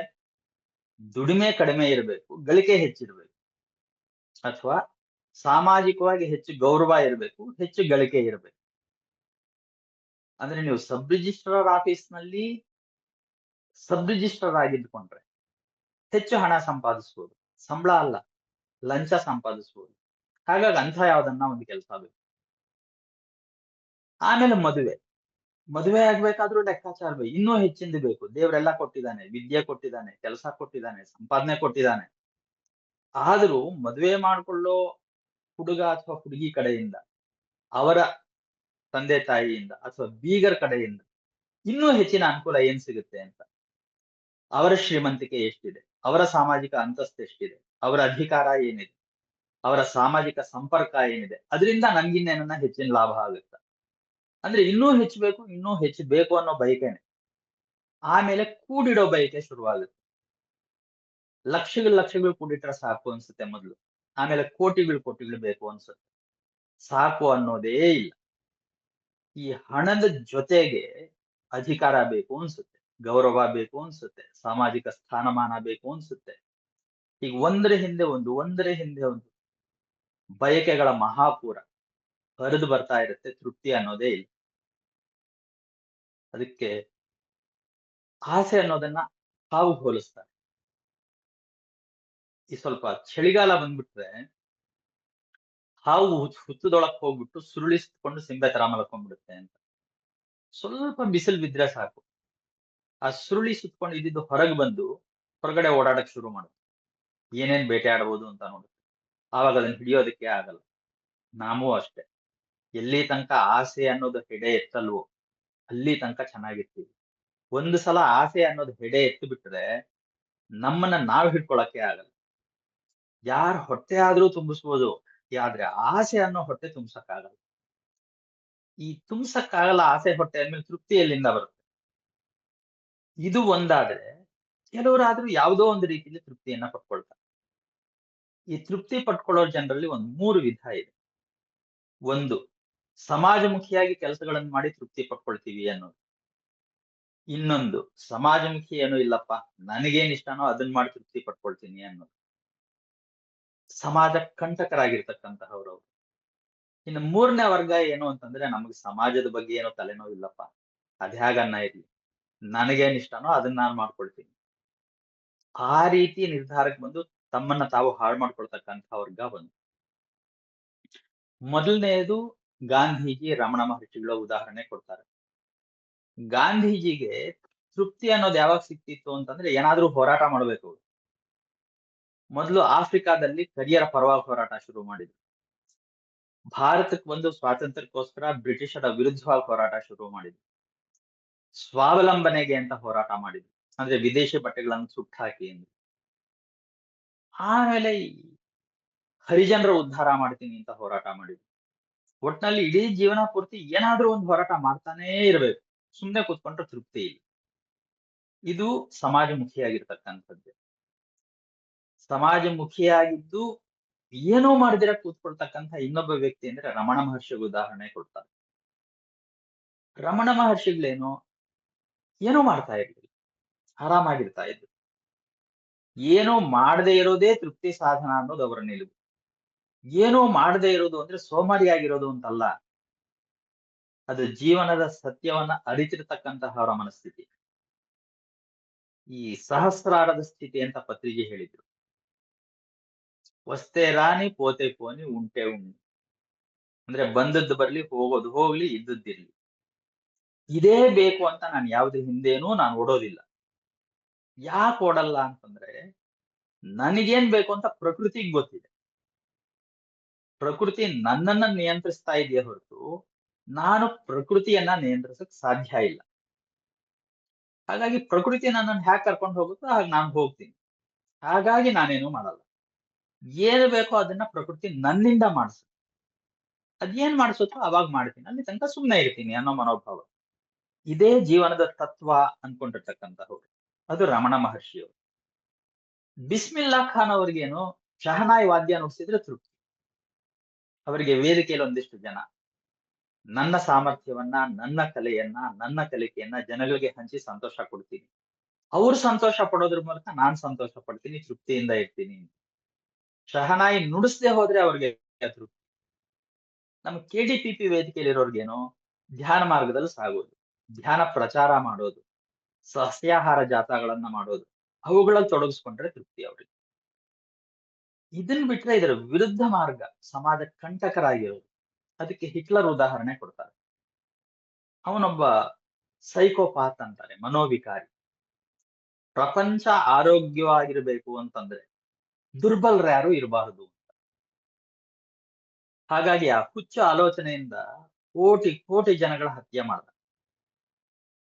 ದುಡಿಮೆ ಕಡಿಮೆ ಇರಬೇಕು, ಗಳಿಕೆ ಹೆಚ್ಚಿರ್ಬೇಕು, ಅಥವಾ ಸಾಮಾಜಿಕವಾಗಿ ಹೆಚ್ಚು ಗೌರವ ಇರಬೇಕು, ಹೆಚ್ಚು ಗಳಿಕೆ ಇರಬೇಕು. ಅಂದ್ರೆ ನೀವು ಸಬ್ ರಿಜಿಸ್ಟ್ರಾರ್ ಆಫೀಸ್ ನಲ್ಲಿ ಸಬ್ ರಿಜಿಸ್ಟ್ರಾರ್ ಆಗಿದ್ಕೊಂಡ್ರೆ ಹೆಚ್ಚು ಹಣ ಸಂಪಾದಿಸ್ಬೋದು, ಸಂಬಳ ಅಲ್ಲ, ಲಂಚ ಸಂಪಾದಿಸ್ಬೋದು. ಹಾಗಾಗಿ ಅಂಥ ಯಾವ್ದನ್ನ ಒಂದು ಕೆಲಸ ಬೇಕು. ಆಮೇಲೆ ಮದುವೆ ಆಗ್ಬೇಕಾದ್ರೂ ಲೆಕ್ಕಾಚಾರ ಬೇಕು, ಇನ್ನೂ ಹೆಚ್ಚಿಂದ ಬೇಕು. ದೇವರೆಲ್ಲ ಕೊಟ್ಟಿದ್ದಾನೆ, ವಿದ್ಯೆ ಕೊಟ್ಟಿದ್ದಾನೆ, ಕೆಲಸ ಕೊಟ್ಟಿದ್ದಾನೆ, ಸಂಪಾದನೆ ಕೊಟ್ಟಿದ್ದಾನೆ. ಆದ್ರೂ ಮದುವೆ ಮಾಡ್ಕೊಳ್ಳೋ ಹುಡುಗ ಅಥವಾ ಹುಡುಗಿ ಕಡೆಯಿಂದ, ಅವರ ತಂದೆ ತಾಯಿಯಿಂದ ಅಥವಾ ಬೀಗರ ಕಡೆಯಿಂದ ಇನ್ನೂ ಹೆಚ್ಚಿನ ಅನುಕೂಲ ಏನ್ ಸಿಗುತ್ತೆ ಅಂತ. ಅವರ ಶ್ರೀಮಂತಿಕೆ ಎಷ್ಟಿದೆ, ಅವರ ಸಾಮಾಜಿಕ ಅಂತಸ್ತು ಎಷ್ಟಿದೆ, ಅವರ ಅಧಿಕಾರ ಏನಿದೆ, ಅವರ ಸಾಮಾಜಿಕ ಸಂಪರ್ಕ ಏನಿದೆ, ಅದರಿಂದ ನನ್ಗಿನ್ನೇನನ್ನ ಹೆಚ್ಚಿನ ಲಾಭ ಆಗುತ್ತೆ. ಅಂದ್ರೆ ಇನ್ನೂ ಹೆಚ್ಚಬೇಕು, ಇನ್ನೂ ಹೆಚ್ಚು ಬೇಕು ಅನ್ನೋ ಬಯಕೆನೆ. ಆಮೇಲೆ ಕೂಡಿಡೋ ಬಯಕೆ ಶುರುವಾಗುತ್ತೆ. ಲಕ್ಷಗಳು ಕೂಡಿಟ್ರೆ ಸಾಕು ಅನ್ಸುತ್ತೆ ಮೊದಲು, ಆಮೇಲೆ ಕೋಟಿಗಳು ಬೇಕು ಅನ್ಸುತ್ತೆ. ಸಾಕು ಅನ್ನೋದೇ ಇಲ್ಲ. ಈ ಹಣದ ಜೊತೆಗೆ ಅಧಿಕಾರ ಬೇಕು ಅನ್ಸುತ್ತೆ, ಗೌರವ ಬೇಕು ಅನ್ಸುತ್ತೆ, ಸಾಮಾಜಿಕ ಸ್ಥಾನಮಾನ ಬೇಕು ಅನ್ಸುತ್ತೆ. ಈಗ ಒಂದರ ಹಿಂದೆ ಒಂದು ಬಯಕೆಗಳ ಮಹಾಪೂರ ಹರಿದು ಬರ್ತಾ ಇರುತ್ತೆ, ತೃಪ್ತಿ ಅನ್ನೋದೇ ಇಲ್ಲ. ಅದಕ್ಕೆ ಆಸೆ ಅನ್ನೋದನ್ನ ಹಾವು ಹೋಲಿಸ್ತಾರೆ. ಈ ಸ್ವಲ್ಪ ಚಳಿಗಾಲ ಬಂದ್ಬಿಟ್ರೆ ಹಾವು ಹುತ್ತದೊಳಕ್ ಹೋಗ್ಬಿಟ್ಟು ಸುರುಳಿಸ್ಕೊಂಡು ಸಿಂಬೆ ತರ ಮಲ್ಕೊಂಡ್ಬಿಡುತ್ತೆ ಅಂತ. ಸ್ವಲ್ಪ ಬಿಸಿಲು ಬಿದ್ರೆ ಸಾಕು, ಆ ಸುರುಳಿ ಸುತ್ಕೊಂಡು ಇದ್ದಿದ್ದು ಹೊರಗೆ ಬಂದು ಹೊರಗಡೆ ಓಡಾಡಕ್ ಶುರು ಮಾಡುತ್ತೆ. ಏನೇನ್ ಬೇಟೆ ಆಡ್ಬೋದು ಅಂತ ನೋಡುತ್ತೆ. ಆವಾಗ ಅದನ್ನ ಹಿಡಿಯೋದಕ್ಕೆ ಆಗಲ್ಲ. ನಾವೂ ಅಷ್ಟೇ, ಎಲ್ಲಿ ತನಕ ಆಸೆ ಅನ್ನೋದು ಹೆಡೆ ಎತ್ತಲ್ವೋ ಅಲ್ಲಿ ತನಕ ಚೆನ್ನಾಗಿರ್ತೀವಿ. ಒಂದು ಸಲ ಆಸೆ ಅನ್ನೋದು ಹೆಡೆ ಎತ್ತು ಬಿಟ್ರೆ ನಮ್ಮನ್ನ ನಾವ್ ಹಿಡ್ಕೊಳಕ್ಕೆ ಆಗಲ್ಲ. ಯಾರ ಹೊಟ್ಟೆ ಆದ್ರೂ ತುಂಬಿಸ್ಬೋದು, ಆದ್ರೆ ಆಸೆ ಅನ್ನೋ ಹೊಟ್ಟೆ ತುಂಬಸಕ್ಕಾಗಲ್ಲ. ಈ ತುಂಬಸಕ್ಕಾಗಲ್ಲ ಆಸೆ ಹೊಟ್ಟೆ ಅಂದ್ಮೇಲೆ ತೃಪ್ತಿ ಎಲ್ಲಿಂದ ಬರುತ್ತೆ? ಇದು ಒಂದಾದ್ರೆ ಕೆಲವರಾದ್ರೂ ಯಾವುದೋ ಒಂದು ರೀತಿಯಲ್ಲಿ ತೃಪ್ತಿಯನ್ನ ಪಡ್ಕೊಳ್ತಾರೆ. ಈ ತೃಪ್ತಿ ಪಡ್ಕೊಳ್ಳೋ ಜನರಲ್ಲಿ ಒಂದ್ 3 ವಿಧ ಇದೆ. ಒಂದು, ಸಮಾಜಮುಖಿಯಾಗಿ ಕೆಲಸಗಳನ್ನು ಮಾಡಿ ತೃಪ್ತಿ ಪಡ್ಕೊಳ್ತೀವಿ ಅನ್ನೋದು. ಇನ್ನೊಂದು, ಸಮಾಜಮುಖಿ ಏನೂ ಇಲ್ಲಪ್ಪ, ನನಗೇನ್ ಇಷ್ಟನೋ ಅದನ್ನ ಮಾಡಿ ತೃಪ್ತಿ ಪಡ್ಕೊಳ್ತೀನಿ ಅನ್ನೋದು. ಸಮಾಜ ಕಂಟಕರಾಗಿರ್ತಕ್ಕಂತಹವ್ರು. ಇನ್ನು 3ನೇ ವರ್ಗ ಏನು ಅಂತಂದ್ರೆ, ನಮ್ಗೆ ಸಮಾಜದ ಬಗ್ಗೆ ಏನೋ ತಲೆನೋವು ಇಲ್ಲಪ್ಪ, ಅದ್ಹ್ಯಾಗನ್ನ ಇರ್ಲಿ, ನನಗೇನ್ ಇಷ್ಟನೋ ಅದನ್ನ ನಾನ್ ಮಾಡ್ಕೊಳ್ತೀನಿ. ಆ ರೀತಿ ನಿರ್ಧಾರಕ್ಕೆ ಬಂದು ತಮ್ಮನ್ನ ತಾವು ಹಾಳು ಮಾಡ್ಕೊಳ್ತಕ್ಕಂಥ ವರ್ಗ ಒಂದು. ಮೊದಲನೆಯದು, ಗಾಂಧೀಜಿ, ರಮಣ ಮಹರ್ಷಿಗಳ ಉದಾಹರಣೆ ಕೊಡ್ತಾರೆ. ಗಾಂಧೀಜಿಗೆ ತೃಪ್ತಿ ಅನ್ನೋದು ಯಾವಾಗ ಸಿಕ್ತಿತ್ತು ಅಂತಂದ್ರೆ, ಏನಾದ್ರೂ ಹೋರಾಟ ಮಾಡ್ಬೇಕು. ಮೊದಲು ಆಫ್ರಿಕಾದಲ್ಲಿ ಕರಿಯರ ಪರವಾಗಿ ಹೋರಾಟ ಶುರು ಮಾಡಿದ್ರು. ಭಾರತಕ್ಕೆ ಬಂದು ಸ್ವಾತಂತ್ರ್ಯಕ್ಕೋಸ್ಕರ ಬ್ರಿಟಿಷರ ವಿರುದ್ಧವಾಗಿ ಹೋರಾಟ ಶುರು ಮಾಡಿದ್ರು. ಸ್ವಾವಲಂಬನೆಗೆ ಅಂತ ಹೋರಾಟ ಮಾಡಿದ್ರು, ಅಂದ್ರೆ ವಿದೇಶಿ ಬಟ್ಟೆಗಳನ್ನು ಸುಟ್ಟು ಹಾಕಿ ಎಂದು. ಆಮೇಲೆ ಹರಿಜನರ ಉದ್ಧಾರ ಮಾಡ್ತೀನಿ ಅಂತ ಹೋರಾಟ ಮಾಡಿದ್ರು. ಒಟ್ನಲ್ಲಿ ಇಡೀ ಜೀವನ ಪೂರ್ತಿ ಏನಾದ್ರೂ ಒಂದು ಹೋರಾಟ ಮಾಡ್ತಾನೇ ಇರ್ಬೇಕು, ಸುಮ್ನೆ ಕೂತ್ಕೊಂಡ್ರೆ ತೃಪ್ತಿ ಇಲ್ಲ. ಇದು ಸಮಾಜಮುಖಿಯಾಗಿರ್ತಕ್ಕಂಥದ್ದು. ಸಮಾಜಮುಖಿಯಾಗಿದ್ದು ಏನೋ ಮಾಡಿದಿರ ಕೂತ್ಕೊಳ್ತಕ್ಕಂಥ ಇನ್ನೊಬ್ಬ ವ್ಯಕ್ತಿ ಅಂದ್ರೆ ರಮಣ ಮಹರ್ಷಿಗೆ ಉದಾಹರಣೆ ಕೊಡ್ತಾರೆ. ರಮಣ ಮಹರ್ಷಿಗಳೇನೋ ಏನೋ ಮಾಡ್ತಾ ಇರ್ಲಿಲ್ಲ, ಆರಾಮಾಗಿರ್ತಾ ಇದ್ರು. ಏನೋ ಮಾಡದೇ ಇರೋದೇ ತೃಪ್ತಿ ಸಾಧನ ಅನ್ನೋದು ಅವರ ನಿಲುವು. ಏನೋ ಮಾಡದೇ ಇರೋದು ಅಂದ್ರೆ ಸೋಮಾರಿಯಾಗಿರೋದು ಅಂತಲ್ಲ, ಅದು ಜೀವನದ ಸತ್ಯವನ್ನ ಅರಿತಿರ್ತಕ್ಕಂತಹ ಅವರ ಮನಸ್ಥಿತಿ. ಈ ಸಹಸ್ರಾರದ ಸ್ಥಿತಿ ಅಂತ ಪತ್ರಿಕೆ ಹೇಳಿದ್ರು. ವಸ್ತೆ ರಾಣಿ ಪೋತೆ ಪೋನಿ ಉಂಟೆ ಉಣ್ಣಿ, ಅಂದ್ರೆ ಬಂದದ್ದು ಬರ್ಲಿ, ಹೋಗೋದು ಹೋಗ್ಲಿ, ಇದ್ದದ್ದಿರ್ಲಿ, ಇದೇ ಬೇಕು ಅಂತ ನಾನು ಯಾವ್ದು ಹಿಂದೇನೂ ನಾನು ಓಡೋದಿಲ್ಲ. ಯಾಕೆ ಓಡಲ್ಲ ಅಂತಂದ್ರೆ, ನನಗೇನ್ ಬೇಕು ಅಂತ ಪ್ರಕೃತಿಗೆ ಗೊತ್ತಿದೆ. ಪ್ರಕೃತಿ ನನ್ನನ್ನ ನಿಯಂತ್ರಿಸ್ತಾ ಇದೆಯೇ ಹೊರತು ನಾನು ಪ್ರಕೃತಿಯನ್ನ ನಿಯಂತ್ರಿಸಕ್ ಸಾಧ್ಯ ಇಲ್ಲ. ಹಾಗಾಗಿ ಪ್ರಕೃತಿ ನನ್ನನ್ನು ಹ್ಯಾಕ್ ಕರ್ಕೊಂಡು ಹೋಗುತ್ತೋ ಹಾಗೆ ನಾನು ಹೋಗ್ತೀನಿ. ಹಾಗಾಗಿ ನಾನೇನು ಮಾಡಲ್ಲ. ಏನು ಬೇಕೋ ಅದನ್ನ ಪ್ರಕೃತಿ ನನ್ನಿಂದ ಮಾಡಿಸುತ್ತೆ. ಅದೇನ್ ಮಾಡಿಸುತ್ತೋ ಅವಾಗ ಮಾಡ್ತೀನಿ, ಅಲ್ಲಿ ತನಕ ಸುಮ್ಮನೆ ಇರ್ತೀನಿ ಅನ್ನೋ ಮನೋಭಾವ. ಇದೇ ಜೀವನದ ತತ್ವ ಅನ್ಕೊಂಡಿರ್ತಕ್ಕಂಥವ್ರು. ಅದು ರಮಣ ಮಹರ್ಷಿಯವರು. ಬಿಸ್ಮಿಲ್ಲಾ ಖಾನ್ ಅವ್ರಿಗೇನು ಶಹನಾಯಿ ವಾದ್ಯ ನುಡಿಸಿದ್ರೆ ತೃಪ್ತಿ. ಅವರಿಗೆ ವೇದಿಕೆಯಲ್ಲಿ ಒಂದಿಷ್ಟು ಜನ ನನ್ನ ಸಾಮರ್ಥ್ಯವನ್ನ, ನನ್ನ ಕಲೆಯನ್ನ, ನನ್ನ ಕಲಿಕೆಯನ್ನ ಜನಗಳಿಗೆ ಹಂಚಿ ಸಂತೋಷ ಕೊಡ್ತೀನಿ, ಅವ್ರು ಸಂತೋಷ ಪಡೋದ್ರ ಮೂಲಕ ನಾನ್ ಸಂತೋಷ ಪಡ್ತೀನಿ, ತೃಪ್ತಿಯಿಂದ ಇರ್ತೀನಿ. ಶಹನಾಯಿ ನುಡಿಸದೆ ಹೋದ್ರೆ ಅವ್ರಿಗೆ ತೃಪ್ತಿ. ನಮ್ಮ KDPP ವೇದಿಕೆಯಲ್ಲಿರೋರ್ಗೇನು ಧ್ಯಾನ ಮಾರ್ಗದಲ್ಲಿ ಸಾಗೋದು, ಧ್ಯಾನ ಪ್ರಚಾರ ಮಾಡೋದು, ಸಸ್ಯಾಹಾರ ಜಾಥಾಗಳನ್ನ ಮಾಡೋದು, ಅವುಗಳಲ್ಲಿ ತೊಡಗಿಸ್ಕೊಂಡ್ರೆ ತೃಪ್ತಿ ಅವ್ರಿಗೆ. ಇದನ್ ಬಿಟ್ರೆ ಇದರ ವಿರುದ್ಧ ಮಾರ್ಗ ಸಮಾಜ ಕಂಟಕರಾಗಿರೋದು. ಅದಕ್ಕೆ ಹಿಟ್ಲರ್ ಉದಾಹರಣೆ ಕೊಡ್ತಾರೆ. ಅವನೊಬ್ಬ ಸೈಕೋಪಾತ್ ಅಂತಾರೆ, ಮನೋವಿಕಾರಿ. ಪ್ರಪಂಚ ಆರೋಗ್ಯವಾಗಿರ್ಬೇಕು ಅಂತಂದ್ರೆ ದುರ್ಬಲರು ಯಾರು ಇರಬಾರದು ಅಂತ. ಹಾಗಾಗಿ ಆ ಹುಚ್ಚ ಆಲೋಚನೆಯಿಂದ ಕೋಟಿ ಕೋಟಿ ಜನಗಳ ಹತ್ಯೆ ಮಾಡ್ದ.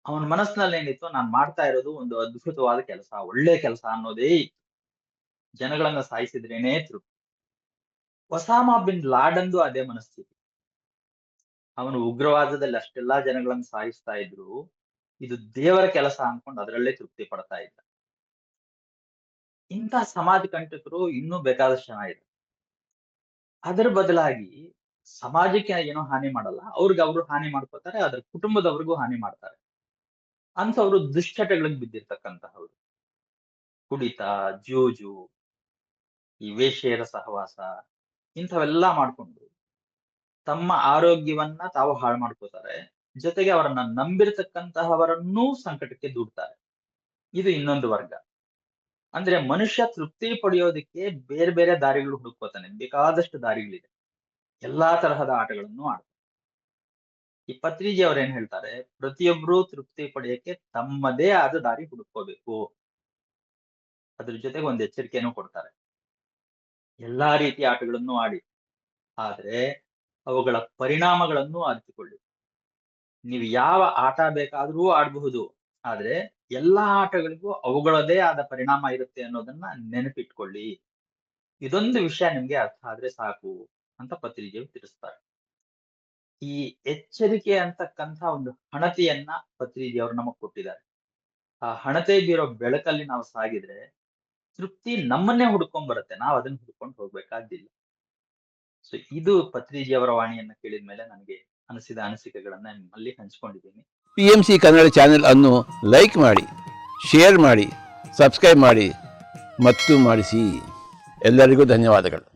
ಅವನ ಮನಸ್ಸಿನಲ್ಲಿ ಏನಿತ್ತು, ನಾನ್ ಮಾಡ್ತಾ ಇರೋದು ಒಂದು ಅದ್ಭುತವಾದ ಕೆಲಸ, ಒಳ್ಳೆ ಕೆಲಸ ಅನ್ನೋದೇ ಇತ್ತು. ಜನಗಳನ್ನ ಸಾಯಿಸಿದ್ರೇನೇ ತೃಪ್ತಿ. ಒಸಾಮಾ ಬಿನ್ ಲಾಡನ್ದು ಅದೇ ಮನಸ್ಥಿತಿ. ಅವನು ಉಗ್ರವಾದದಲ್ಲಿ ಅಷ್ಟೆಲ್ಲಾ ಜನಗಳನ್ನ ಸಾಯಿಸ್ತಾ ಇದ್ರು, ಇದು ದೇವರ ಕೆಲಸ ಅನ್ಕೊಂಡು ಅದರಲ್ಲೇ ತೃಪ್ತಿ ಪಡ್ತಾ ಇದ್ದ. ಇಂಥ ಸಮಾಜ ಕಂಟಕರು ಇನ್ನೂ ಬೇಕಾದಷ್ಟು ಜನ ಇದೆ. ಅದರ ಬದಲಾಗಿ ಸಮಾಜಕ್ಕೆ ಏನೋ ಹಾನಿ ಮಾಡಲ್ಲ, ಅವ್ರು ಹಾನಿ ಮಾಡ್ಕೋತಾರೆ, ಅದ್ರ ಕುಟುಂಬದವ್ರಿಗೂ ಹಾನಿ ಮಾಡ್ತಾರೆ. ಅಂಥವ್ರು ದುಶ್ಚಟಗಳಿಗೆ ಬಿದ್ದಿರ್ತಕ್ಕಂತಹವ್ರು. ಕುಡಿತ, ಜೂಜು, ಈ ವೇಶ್ಯೆಯರ ಸಹವಾಸ, ಇಂಥವೆಲ್ಲಾ ಮಾಡ್ಕೊಂಡು ತಮ್ಮ ಆರೋಗ್ಯವನ್ನ ತಾವು ಹಾಳು ಮಾಡ್ಕೋತಾರೆ, ಜೊತೆಗೆ ಅವರನ್ನ ನಂಬಿರ್ತಕ್ಕಂತಹವರನ್ನೂ ಸಂಕಟಕ್ಕೆ ದೂಡ್ತಾರೆ. ಇದು ಇನ್ನೊಂದು ವರ್ಗ. ಅಂದ್ರೆ ಮನುಷ್ಯ ತೃಪ್ತಿ ಪಡೆಯೋದಕ್ಕೆ ಬೇರೆ ಬೇರೆ ದಾರಿಗಳು ಹುಡುಕೋತಾನೆ, ಬೇಕಾದಷ್ಟು ದಾರಿಗಳಿದೆ. ಎಲ್ಲಾ ತರಹದ ಆಟಗಳನ್ನು ಆಡ್ತಾರೆ. ಈ ಪತ್ರಿಜಿ ಅವ್ರು ಏನ್ ಹೇಳ್ತಾರೆ, ಪ್ರತಿಯೊಬ್ರು ತೃಪ್ತಿ ಪಡೆಯಕ್ಕೆ ತಮ್ಮದೇ ಆದ ದಾರಿ ಹುಡುಕೋಬೇಕು. ಅದ್ರ ಜೊತೆಗೆ ಒಂದು ಎಚ್ಚರಿಕೆಯನ್ನು ಕೊಡ್ತಾರೆ. ಎಲ್ಲಾ ರೀತಿಯ ಆಟಗಳನ್ನು ಆಡಿ, ಆದ್ರೆ ಅವುಗಳ ಪರಿಣಾಮಗಳನ್ನು ಅರಿತುಕೊಳ್ಳಿ. ನೀವು ಯಾವ ಆಟ ಬೇಕಾದ್ರೂ ಆಡಬಹುದು, ಆದ್ರೆ ಎಲ್ಲಾ ಆಟಗಳಿಗೂ ಅವುಗಳದೇ ಆದ ಪರಿಣಾಮ ಇರುತ್ತೆ ಅನ್ನೋದನ್ನ ನೆನಪಿಟ್ಕೊಳ್ಳಿ. ಇದೊಂದು ವಿಷಯ ನಿಮ್ಗೆ ಅರ್ಥ ಆದ್ರೆ ಸಾಕು ಅಂತ ಪತ್ರಿಜಿಯವರು ತಿಳಿಸ್ತಾರೆ. ಈ ಎಚ್ಚರಿಕೆ ಅಂತಕ್ಕಂಥ ಒಂದು ಹಣತೆಯನ್ನ ಪತ್ರಿಜಿಯವರು ನಮಗ್ ಕೊಟ್ಟಿದ್ದಾರೆ. ಆ ಹಣತೆ ಬೀರೋ ಬೆಳಕಲ್ಲಿ ನಾವು ಸಾಗಿದ್ರೆ ತೃಪ್ತಿ ನಮ್ಮನ್ನೇ ಹುಡ್ಕೊಂಡ್ ಬರುತ್ತೆ, ನಾವು ಅದನ್ನ ಹುಡ್ಕೊಂಡು ಹೋಗ್ಬೇಕಾದ್ದಿಲ್ಲ. ಸೊ ಇದು ಪತ್ರಿಜಿಯವರ ವಾಣಿಯನ್ನ ಕೇಳಿದ ಮೇಲೆ ನನಗೆ ಅನಿಸಿದ ಅನಿಸಿಕೆಗಳನ್ನ ನಿಮ್ಮಲ್ಲಿ ಹಂಚ್ಕೊಂಡಿದ್ದೀನಿ. PMC ಕನ್ನಡ ಚಾನೆಲ್ ಅನ್ನು ಲೈಕ್ ಮಾಡಿ, ಶೇರ್ ಮಾಡಿ, ಸಬ್ಸ್ಕ್ರೈಬ್ ಮಾಡಿ ಮತ್ತು ಮಾಡಿಸಿ. ಎಲ್ಲರಿಗೂ ಧನ್ಯವಾದಗಳು.